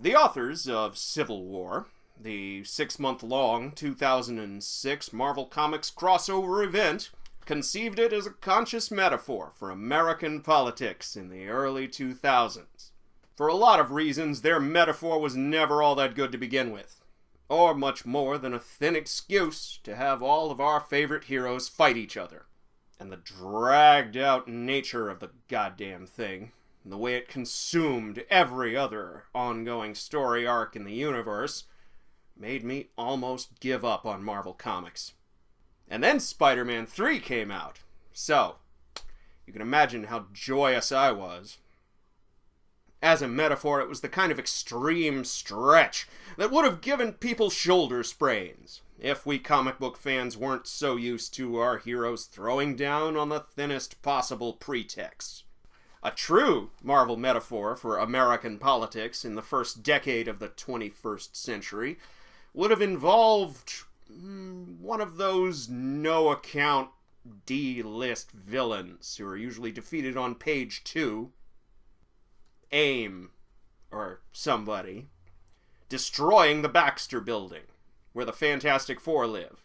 The authors of Civil War, the 6-month-long 2006 Marvel Comics crossover event, conceived it as a conscious metaphor for American politics in the early 2000s. For a lot of reasons, their metaphor was never all that good to begin with, or much more than a thin excuse to have all of our favorite heroes fight each other. And the dragged-out nature of the goddamn thing, and the way it consumed every other ongoing story arc in the universe, made me almost give up on Marvel Comics. And then Spider-Man 3 came out, so you can imagine how joyous I was. As a metaphor, it was the kind of extreme stretch that would have given people shoulder sprains if we comic book fans weren't so used to our heroes throwing down on the thinnest possible pretexts. A true Marvel metaphor for American politics in the first decade of the 21st century would have involved one of those no-account D-list villains who are usually defeated on page 2. AIM, or somebody, destroying the Baxter Building, where the Fantastic Four live,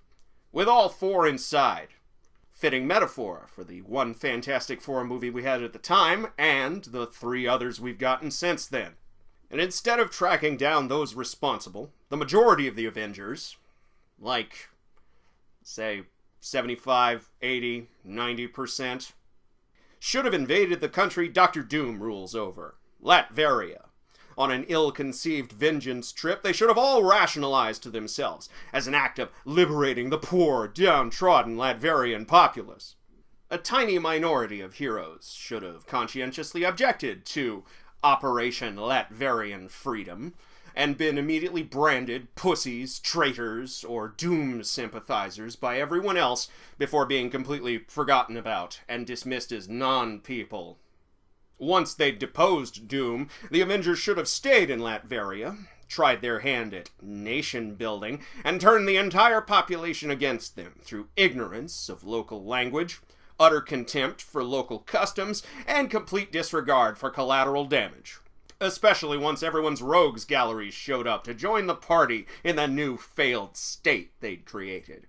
with all four inside. Fitting metaphor for the one Fantastic Four movie we had at the time, and the 3 others we've gotten since then. And instead of tracking down those responsible, the majority of the Avengers, like, say, 75, 80, 90%, should have invaded the country Dr. Doom rules over, Latveria. On an ill-conceived vengeance trip they should have all rationalized to themselves as an act of liberating the poor, downtrodden Latverian populace. A tiny minority of heroes should have conscientiously objected to Operation Latverian Freedom and been immediately branded pussies, traitors, or Doom sympathizers by everyone else before being completely forgotten about and dismissed as non-people. Once they'd deposed Doom, the Avengers should have stayed in Latveria, tried their hand at nation-building, and turned the entire population against them through ignorance of local language, utter contempt for local customs, and complete disregard for collateral damage. Especially once everyone's rogues galleries showed up to join the party in the new failed state they'd created.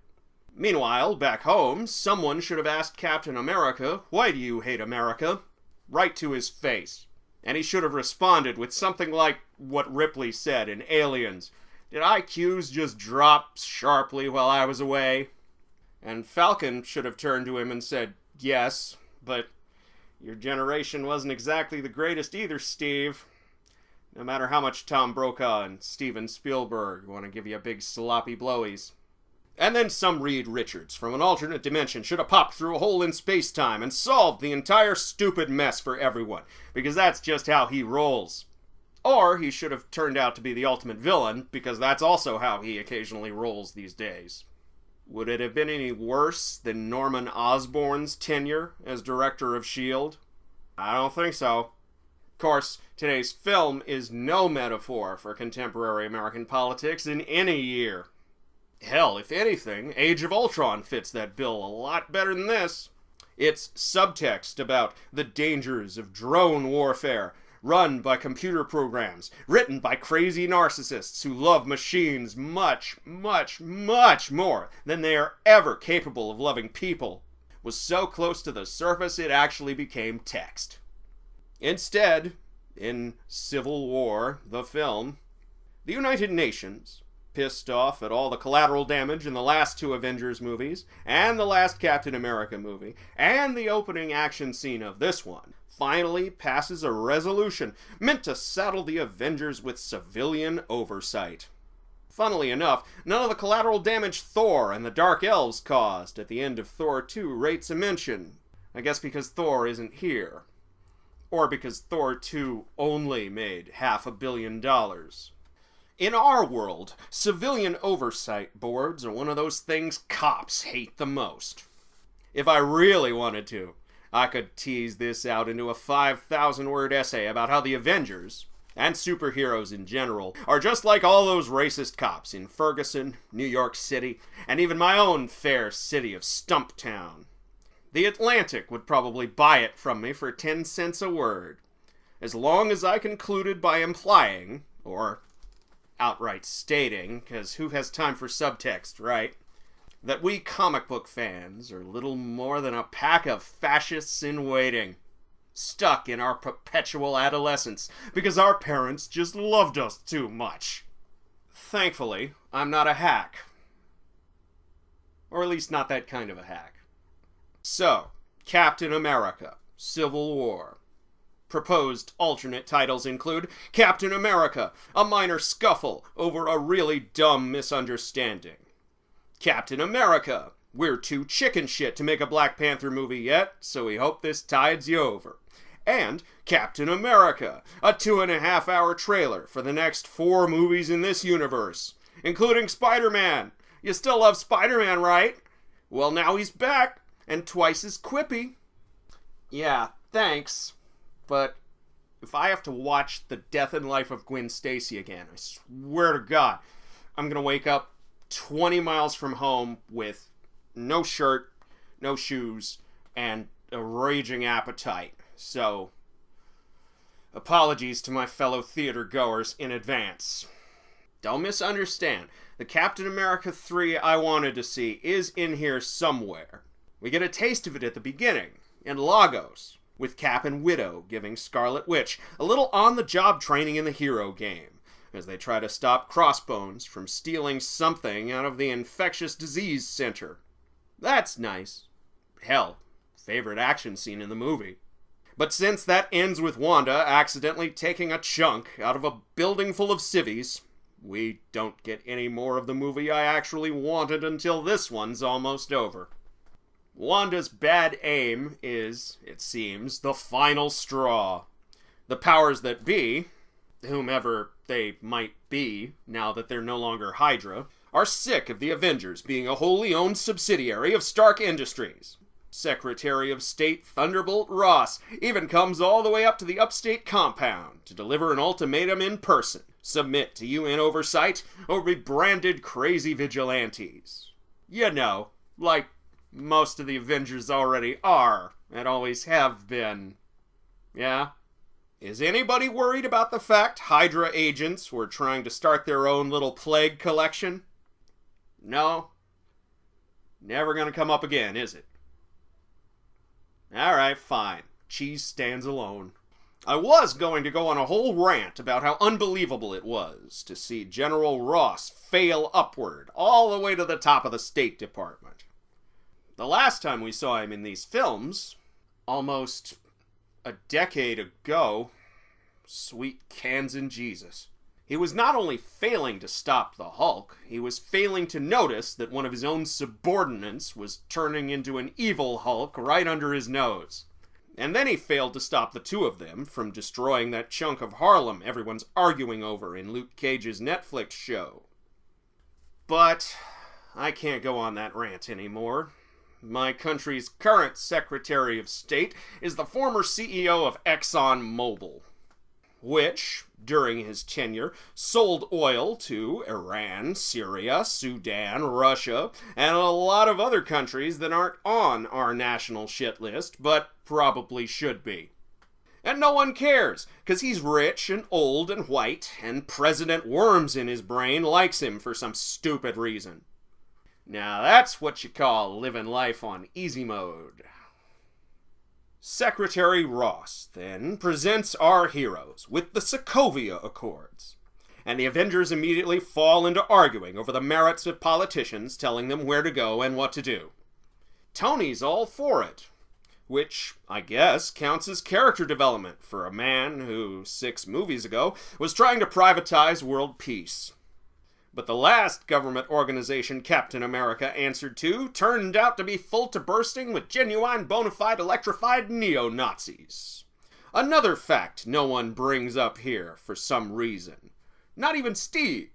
Meanwhile, back home, someone should have asked Captain America, "Why do you hate America?" right to his face. And he should have responded with something like what Ripley said in Aliens. "Did IQs just drop sharply while I was away?" And Falcon should have turned to him and said, "Yes, but your generation wasn't exactly the greatest either, Steve. No matter how much Tom Brokaw and Steven Spielberg want to give you big sloppy blowies." And then some Reed Richards from an alternate dimension should have popped through a hole in space-time and solved the entire stupid mess for everyone, because that's just how he rolls. Or he should have turned out to be the ultimate villain, because that's also how he occasionally rolls these days. Would it have been any worse than Norman Osborn's tenure as director of S.H.I.E.L.D.? I don't think so. Of course, today's film is no metaphor for contemporary American politics in any year. Hell, if anything, Age of Ultron fits that bill a lot better than this. It's subtext about the dangers of drone warfare, run by computer programs, written by crazy narcissists who love machines much, much, much more than they are ever capable of loving people, was so close to the surface it actually became text. Instead, in Civil War, the film, the United Nations, pissed off at all the collateral damage in the last 2 Avengers movies, and the last Captain America movie, and the opening action scene of this one, finally passes a resolution meant to saddle the Avengers with civilian oversight. Funnily enough, none of the collateral damage Thor and the Dark Elves caused at the end of Thor 2 rates a mention. I guess because Thor isn't here. Or because Thor 2 only made $500 million. In our world, civilian oversight boards are one of those things cops hate the most. If I really wanted to, I could tease this out into a 5,000-word essay about how the Avengers, and superheroes in general, are just like all those racist cops in Ferguson, New York City, and even my own fair city of Stumptown. The Atlantic would probably buy it from me for 10 cents a word, as long as I concluded by implying or outright stating, because who has time for subtext, right? That we comic book fans are little more than a pack of fascists in waiting, stuck in our perpetual adolescence because our parents just loved us too much. Thankfully, I'm not a hack. Or at least not that kind of a hack. So, Captain America, Civil War. Proposed alternate titles include Captain America, a minor scuffle over a really dumb misunderstanding. Captain America, we're too chicken shit to make a Black Panther movie yet, so we hope this tides you over. And Captain America, a 2.5-hour trailer for the next 4 movies in this universe, including Spider-Man. You still love Spider-Man, right? Well, now he's back, and twice as quippy. Yeah, thanks. But if I have to watch The Death and Life of Gwen Stacy again, I swear to God, I'm gonna wake up 20 miles from home with no shirt, no shoes, and a raging appetite. So, apologies to my fellow theater goers in advance. Don't misunderstand. The Captain America 3 I wanted to see is in here somewhere. We get a taste of it at the beginning, in Lagos, with Cap and Widow giving Scarlet Witch a little on-the-job training in the hero game, as they try to stop Crossbones from stealing something out of the infectious disease center. That's nice. Hell, favorite action scene in the movie. But since that ends with Wanda accidentally taking a chunk out of a building full of civvies, we don't get any more of the movie I actually wanted until this one's almost over. Wanda's bad aim is, it seems, the final straw. The powers that be, whomever they might be now that they're no longer Hydra, are sick of the Avengers being a wholly owned subsidiary of Stark Industries. Secretary of State Thunderbolt Ross even comes all the way up to the upstate compound to deliver an ultimatum in person. Submit to UN oversight or be branded crazy vigilantes. You know, like most of the Avengers already are and always have been. Yeah? Is anybody worried about the fact Hydra agents were trying to start their own little plague collection? No? Never gonna come up again, is it? Alright, fine. Cheese stands alone. I was going to go on a whole rant about how unbelievable it was to see General Ross fail upward all the way to the top of the State Department. The last time we saw him in these films, almost a decade ago, sweet Kansan Jesus, he was not only failing to stop the Hulk, he was failing to notice that one of his own subordinates was turning into an evil Hulk right under his nose. And then he failed to stop the two of them from destroying that chunk of Harlem everyone's arguing over in Luke Cage's Netflix show. But I can't go on that rant anymore. My country's current Secretary of State is the former CEO of ExxonMobil, which, during his tenure, sold oil to Iran, Syria, Sudan, Russia, and a lot of other countries that aren't on our national shit list, but probably should be. And no one cares, because he's rich and old and white, and President Worms in his brain likes him for some stupid reason. Now that's what you call living life on easy mode. Secretary Ross then presents our heroes with the Sokovia Accords, and the Avengers immediately fall into arguing over the merits of politicians telling them where to go and what to do. Tony's all for it, which I guess counts as character development for a man who, 6 movies ago, was trying to privatize world peace. But the last government organization Captain America answered to turned out to be full to bursting with genuine bona fide electrified neo-Nazis. Another fact no one brings up here for some reason. Not even Steve.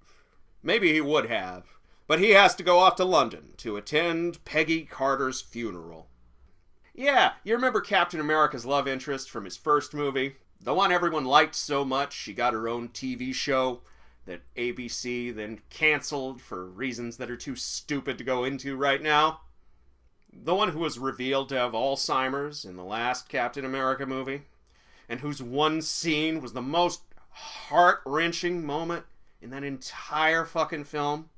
Maybe he would have, but he has to go off to London to attend Peggy Carter's funeral. Yeah, you remember Captain America's love interest from his first movie? The one everyone liked so much she got her own TV show that ABC then canceled for reasons that are too stupid to go into right now. The one who was revealed to have Alzheimer's in the last Captain America movie, and whose one scene was the most heart-wrenching moment in that entire fucking film?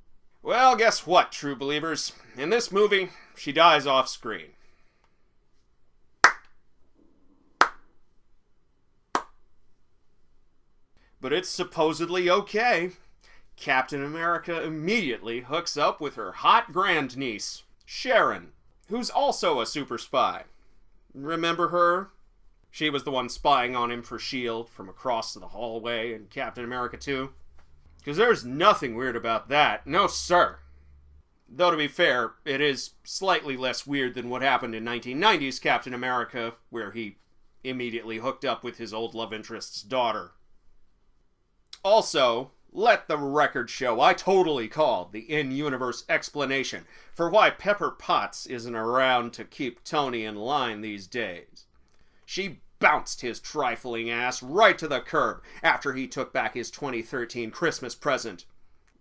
Well, guess what, true believers? In this movie, she dies off screen. But it's supposedly okay. Captain America immediately hooks up with her hot grandniece, Sharon, who's also a super spy. Remember her? She was the one spying on him for S.H.I.E.L.D. from across the hallway in Captain America 2. Because there's nothing weird about that. No, sir. Though, to be fair, it is slightly less weird than what happened in 1990's Captain America, where he immediately hooked up with his old love interest's daughter. Also, let the record show I totally called the in-universe explanation for why Pepper Potts isn't around to keep Tony in line these days. She bounced his trifling ass right to the curb after he took back his 2013 Christmas present,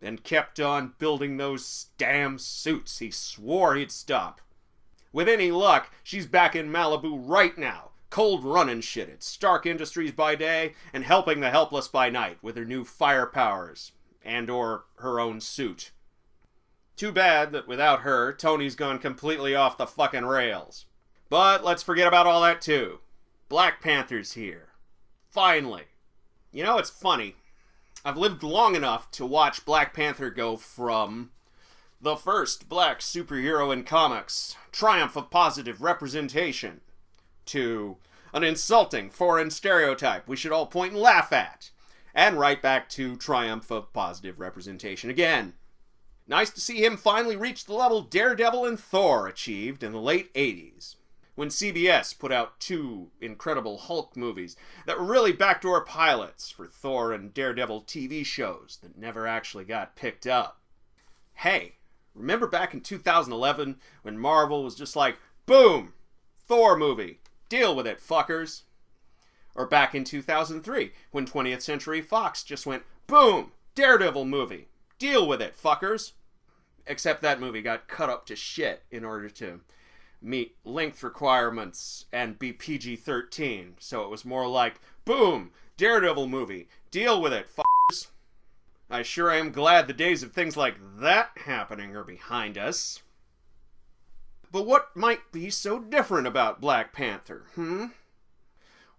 and kept on building those damn suits he swore he'd stop. With any luck, she's back in Malibu right now, cold running shit at Stark Industries by day and helping the helpless by night with her new fire powers and or her own suit. Too bad that without her, Tony's gone completely off the fucking rails. But let's forget about all that too. Black Panther's here. Finally. You know, it's funny. I've lived long enough to watch Black Panther go from the first black superhero in comics, triumph of positive representation, to an insulting foreign stereotype we should all point and laugh at, and right back to triumph of positive representation again. Nice to see him finally reach the level Daredevil and Thor achieved in the late 80s. When CBS put out 2 Incredible Hulk movies that were really backdoor pilots for Thor and Daredevil TV shows that never actually got picked up. Hey, remember back in 2011 when Marvel was just like, boom, Thor movie, deal with it, fuckers? Or back in 2003 when 20th Century Fox just went, boom, Daredevil movie, deal with it, fuckers? Except that movie got cut up to shit in order to meet length requirements and be PG-13, so it was more like, boom, Daredevil movie, deal with it, f***ers. I sure am glad the days of things like that happening are behind us. But what might be so different about Black Panther,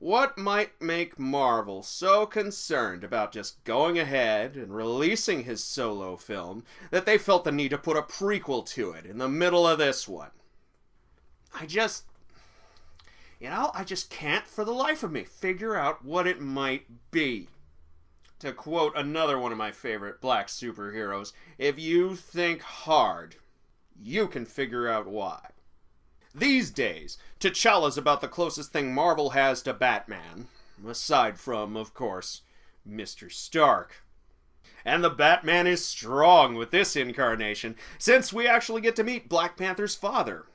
What might make Marvel so concerned about just going ahead and releasing his solo film that they felt the need to put a prequel to it in the middle of this one? I just can't for the life of me figure out what it might be. To quote another one of my favorite black superheroes, if you think hard, you can figure out why. These days, T'Challa's about the closest thing Marvel has to Batman, aside from, of course, Mr. Stark. And the Batman is strong with this incarnation, since we actually get to meet Black Panther's father.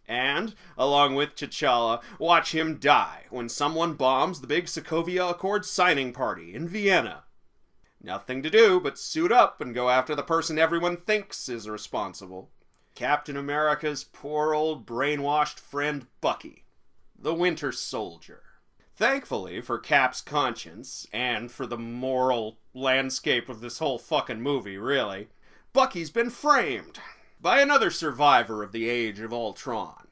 And, along with T'Challa, watch him die when someone bombs the big Sokovia Accord signing party in Vienna. Nothing to do but suit up and go after the person everyone thinks is responsible. Captain America's poor old brainwashed friend Bucky, the Winter Soldier. Thankfully for Cap's conscience, and for the moral landscape of this whole fucking movie, really, Bucky's been framed by another survivor of the Age of Ultron.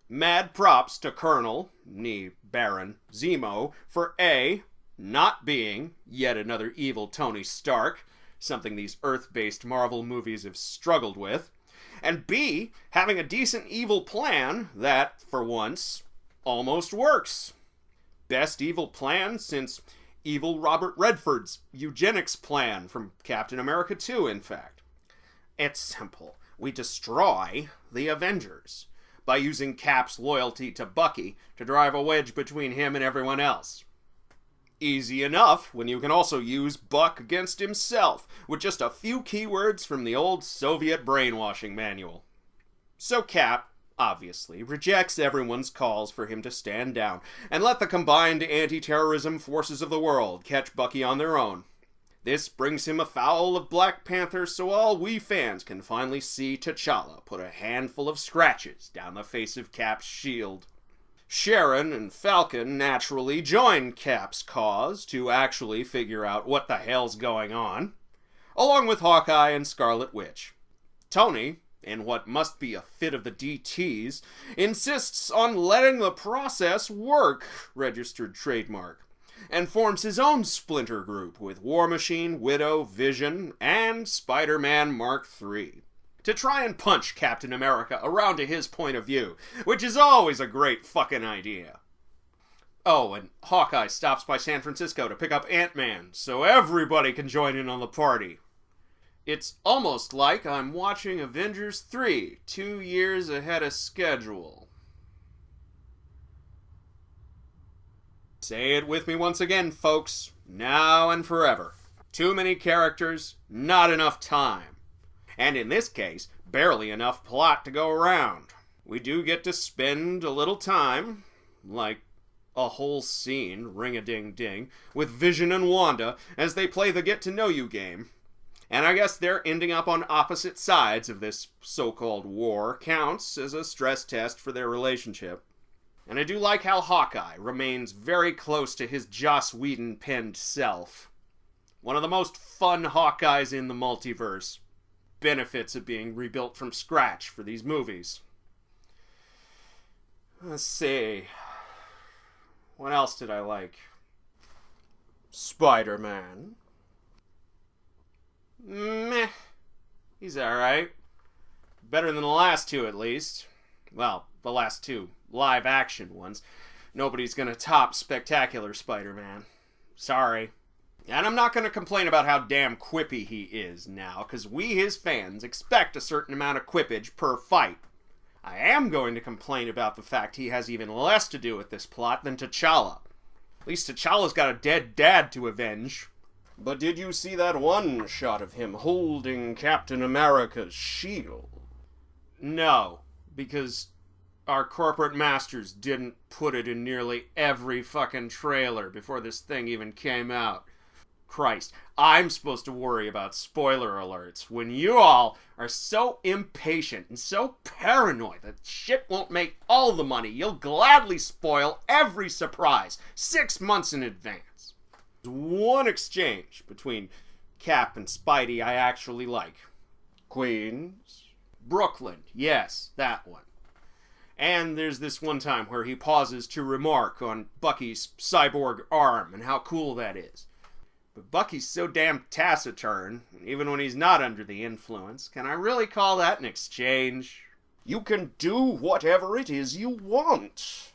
Mad props to Colonel, nee Baron, Zemo for A, not being yet another evil Tony Stark, something these Earth-based Marvel movies have struggled with, and B, having a decent evil plan that, for once, almost works. Best evil plan since evil Robert Redford's eugenics plan from Captain America 2, in fact. It's simple. We destroy the Avengers by using Cap's loyalty to Bucky to drive a wedge between him and everyone else. Easy enough when you can also use Buck against himself with just a few keywords from the old Soviet brainwashing manual. So Cap, obviously, rejects everyone's calls for him to stand down and let the combined anti-terrorism forces of the world catch Bucky on their own. This brings him afoul of Black Panther so all we fans can finally see T'Challa put a handful of scratches down the face of Cap's shield. Sharon and Falcon naturally join Cap's cause to actually figure out what the hell's going on, along with Hawkeye and Scarlet Witch. Tony, in what must be a fit of the DTs, insists on letting the process work, registered trademark, and forms his own splinter group with War Machine, Widow, Vision, and Spider-Man Mark III, to try and punch Captain America around to his point of view, which is always a great fucking idea. Oh, and Hawkeye stops by San Francisco to pick up Ant-Man, so everybody can join in on the party. It's almost like I'm watching Avengers 3, 2 years ahead of schedule. Say it with me once again, folks, now and forever. Too many characters, not enough time. And in this case, barely enough plot to go around. We do get to spend a little time, like a whole scene, ring-a-ding-ding, with Vision and Wanda as they play the get-to-know-you game. And I guess they're ending up on opposite sides of this so-called war counts as a stress test for their relationship. And I do like how Hawkeye remains very close to his Joss Whedon-penned self. One of the most fun Hawkeyes in the multiverse. Benefits of being rebuilt from scratch for these movies. Let's see. What else did I like? Spider-Man. Meh. He's alright. Better than the last two, at least. Well, the last two live-action ones. Nobody's gonna top Spectacular Spider-Man. Sorry. And I'm not gonna complain about how damn quippy he is now, because we, his fans, expect a certain amount of quippage per fight. I am going to complain about the fact he has even less to do with this plot than T'Challa. At least T'Challa's got a dead dad to avenge. But did you see that one shot of him holding Captain America's shield? No, because our corporate masters didn't put it in nearly every fucking trailer before this thing even came out. Christ, I'm supposed to worry about spoiler alerts when you all are so impatient and so paranoid that shit won't make all the money. You'll gladly spoil every surprise 6 months in advance. There's one exchange between Cap and Spidey I actually like. Queens. Brooklyn. Yes, that one. And there's this one time where he pauses to remark on Bucky's cyborg arm and how cool that is. But Bucky's so damn taciturn, even when he's not under the influence. Can I really call that an exchange? You can do whatever it is you want.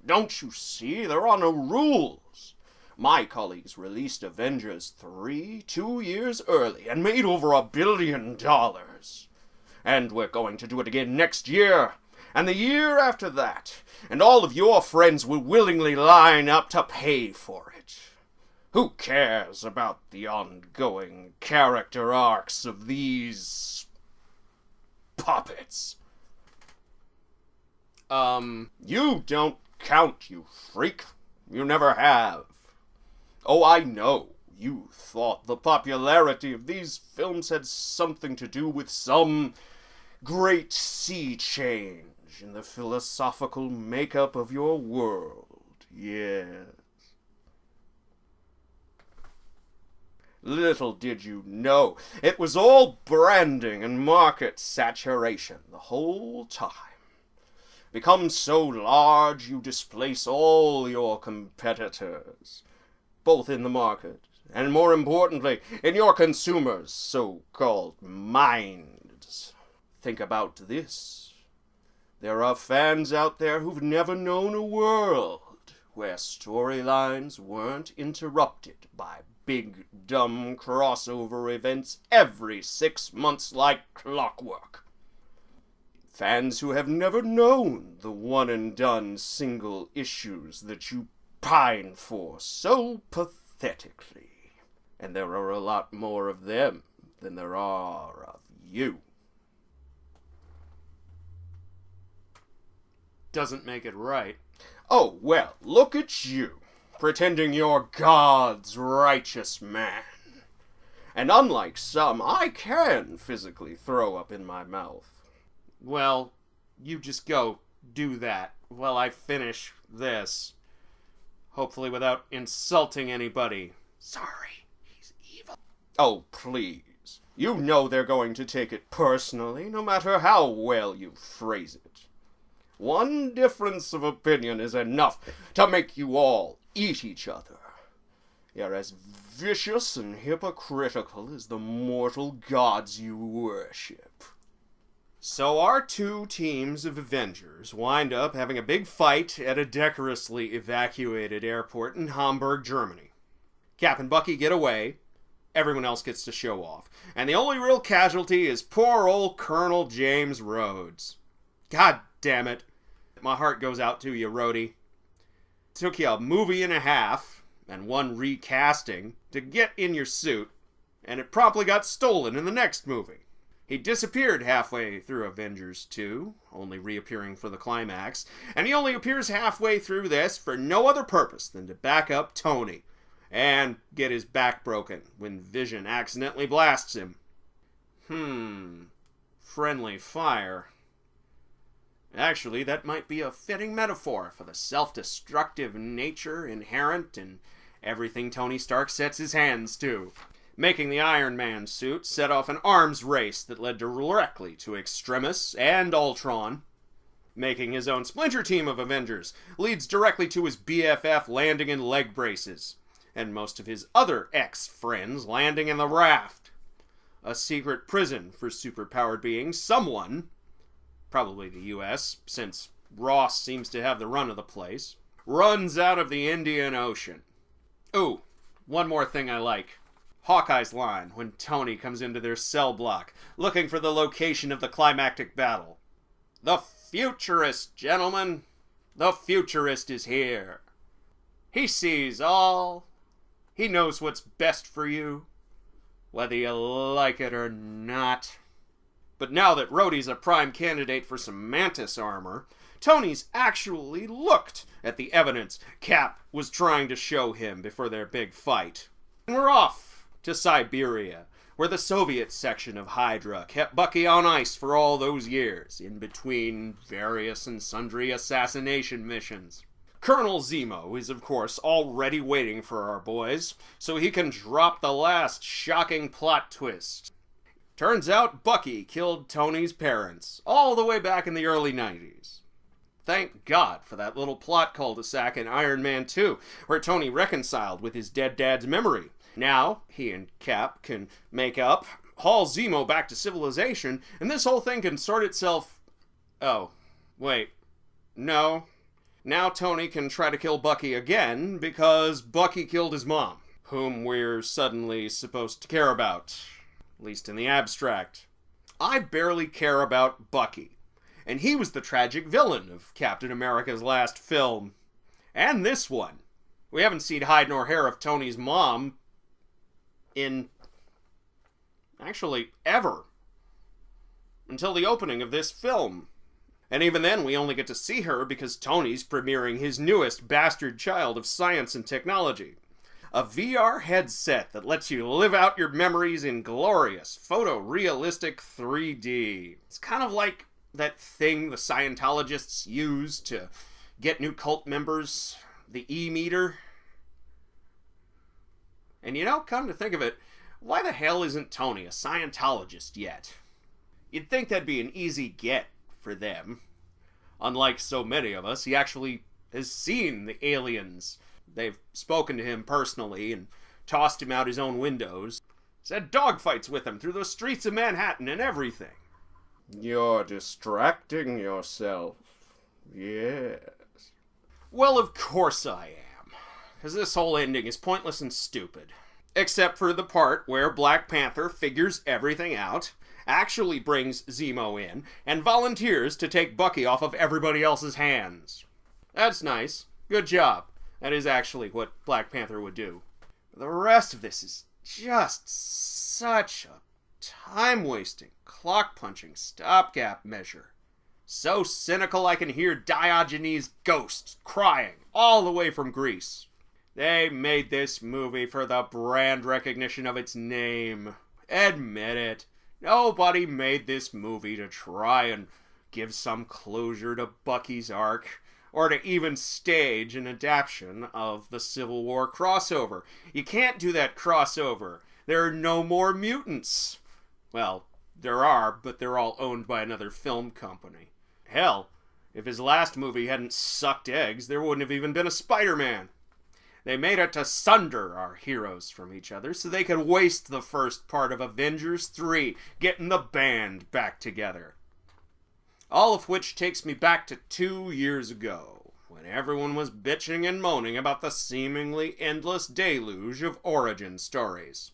Don't you see? There are no rules. My colleagues released Avengers 3 2 years early and made over $1 billion. And we're going to do it again next year, and the year after that, and all of your friends will willingly line up to pay for it. Who cares about the ongoing character arcs of these puppets? You don't count, you freak. You never have. Oh, I know. You thought the popularity of these films had something to do with some great sea change in the philosophical makeup of your world. Yes. Little did you know, it was all branding and market saturation the whole time. Become so large you displace all your competitors, both in the market and, more importantly, in your consumers' so-called minds. Think about this. There are fans out there who've never known a world where storylines weren't interrupted by big, dumb crossover events every 6 months like clockwork. Fans who have never known the one-and-done single issues that you pine for so pathetically. And there are a lot more of them than there are of you. Doesn't make it right. Oh, well, look at you, pretending you're God's righteous man. And unlike some, I can physically throw up in my mouth. Well, you just go do that. while I finish this. Hopefully without insulting anybody. Sorry, he's evil. Oh, please. You know they're going to take it personally, no matter how well you phrase it. One difference of opinion is enough to make you all eat each other. You're as vicious and hypocritical as the mortal gods you worship. So our two teams of Avengers wind up having a big fight at a decorously evacuated airport in Hamburg, Germany. Cap and Bucky get away. Everyone else gets to show off. And the only real casualty is poor old Colonel James Rhodes. God damn it. My heart goes out to you, Rhodey. Took you a movie and a half, and one recasting, to get in your suit, and it promptly got stolen in the next movie. He disappeared halfway through Avengers 2, only reappearing for the climax, and he only appears halfway through this for no other purpose than to back up Tony, and get his back broken when Vision accidentally blasts him. Friendly fire. Actually, that might be a fitting metaphor for the self-destructive nature inherent in everything Tony Stark sets his hands to. Making the Iron Man suit set off an arms race that led directly to Extremis and Ultron. Making his own splinter team of Avengers leads directly to his BFF landing in leg braces, and most of his other ex-friends landing in the raft. A secret prison for superpowered beings someone, probably the US, since Ross seems to have the run of the place, runs out of the Indian Ocean. Ooh, one more thing I like. Hawkeye's line when Tony comes into their cell block, looking for the location of the climactic battle. The Futurist, gentlemen. The Futurist is here. He sees all. He knows what's best for you, whether you like it or not. But now that Rhodey's a prime candidate for some Mantis armor, Tony's actually looked at the evidence Cap was trying to show him before their big fight. And we're off to Siberia, where the Soviet section of Hydra kept Bucky on ice for all those years, in between various and sundry assassination missions. Colonel Zemo is, of course, already waiting for our boys, so he can drop the last shocking plot twist. Turns out Bucky killed Tony's parents, all the way back in the early 90s. Thank God for that little plot cul-de-sac in Iron Man 2, where Tony reconciled with his dead dad's memory. Now, he and Cap can make up, haul Zemo back to civilization, and this whole thing can sort itself... Oh, wait. No. Now Tony can try to kill Bucky again, because Bucky killed his mom, whom we're suddenly supposed to care about. At least in the abstract. I barely care about Bucky, and he was the tragic villain of Captain America's last film. And this one. We haven't seen hide nor hair of Tony's mom in... actually, ever. Until the opening of this film. And even then, we only get to see her because Tony's premiering his newest bastard child of science and technology. A VR headset that lets you live out your memories in glorious, photorealistic 3D. It's kind of like that thing the Scientologists use to get new cult members, the E-meter. And you know, come to think of it, why the hell isn't Tony a Scientologist yet? You'd think that'd be an easy get for them. Unlike so many of us, he actually has seen the aliens. They've spoken to him personally and tossed him out his own windows. He's had dogfights with him through the streets of Manhattan and everything. You're distracting yourself. Yes. Well, of course I am. Because this whole ending is pointless and stupid. Except for the part where Black Panther figures everything out, actually brings Zemo in, and volunteers to take Bucky off of everybody else's hands. That's nice. Good job. That is actually what Black Panther would do. The rest of this is just such a time-wasting, clock-punching stopgap measure. So cynical I can hear Diogenes' ghost crying all the way from Greece. They made this movie for the brand recognition of its name. Admit it. Nobody made this movie to try and give some closure to Bucky's arc, or to even stage an adaptation of the Civil War crossover. You can't do that crossover. There are no more mutants. Well, there are, but they're all owned by another film company. Hell, if his last movie hadn't sucked eggs, there wouldn't have even been a Spider-Man. They made it to sunder our heroes from each other so they could waste the first part of Avengers 3, getting the band back together. All of which takes me back to 2 years ago, when everyone was bitching and moaning about the seemingly endless deluge of origin stories.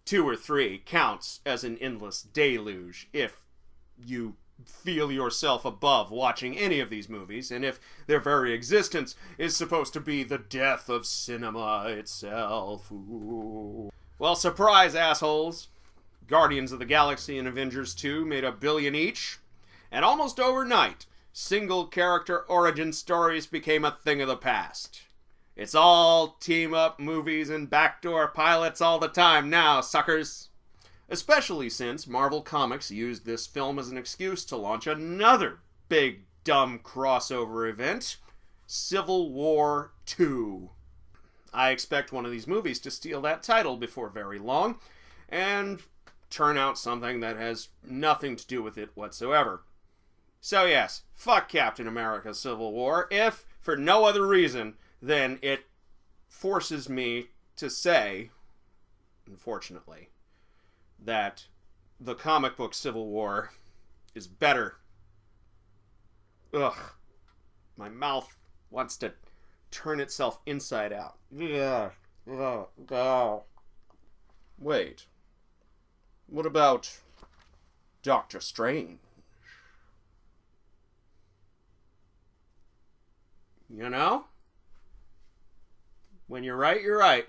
2 or 3 counts as an endless deluge if you feel yourself above watching any of these movies, and if their very existence is supposed to be the death of cinema itself. Ooh. Well, surprise, assholes. Guardians of the Galaxy and Avengers 2 made $1 billion each, and almost overnight, single-character origin stories became a thing of the past. It's all team-up movies and backdoor pilots all the time now, suckers. Especially since Marvel Comics used this film as an excuse to launch another big, dumb crossover event, Civil War 2. I expect one of these movies to steal that title before very long, and turn out something that has nothing to do with it whatsoever. So yes, fuck Captain America Civil War, if for no other reason than it forces me to say, unfortunately, that the comic book Civil War is better. Ugh. My mouth wants to turn itself inside out. Wait. What about Doctor Strange? You know? When you're right, you're right.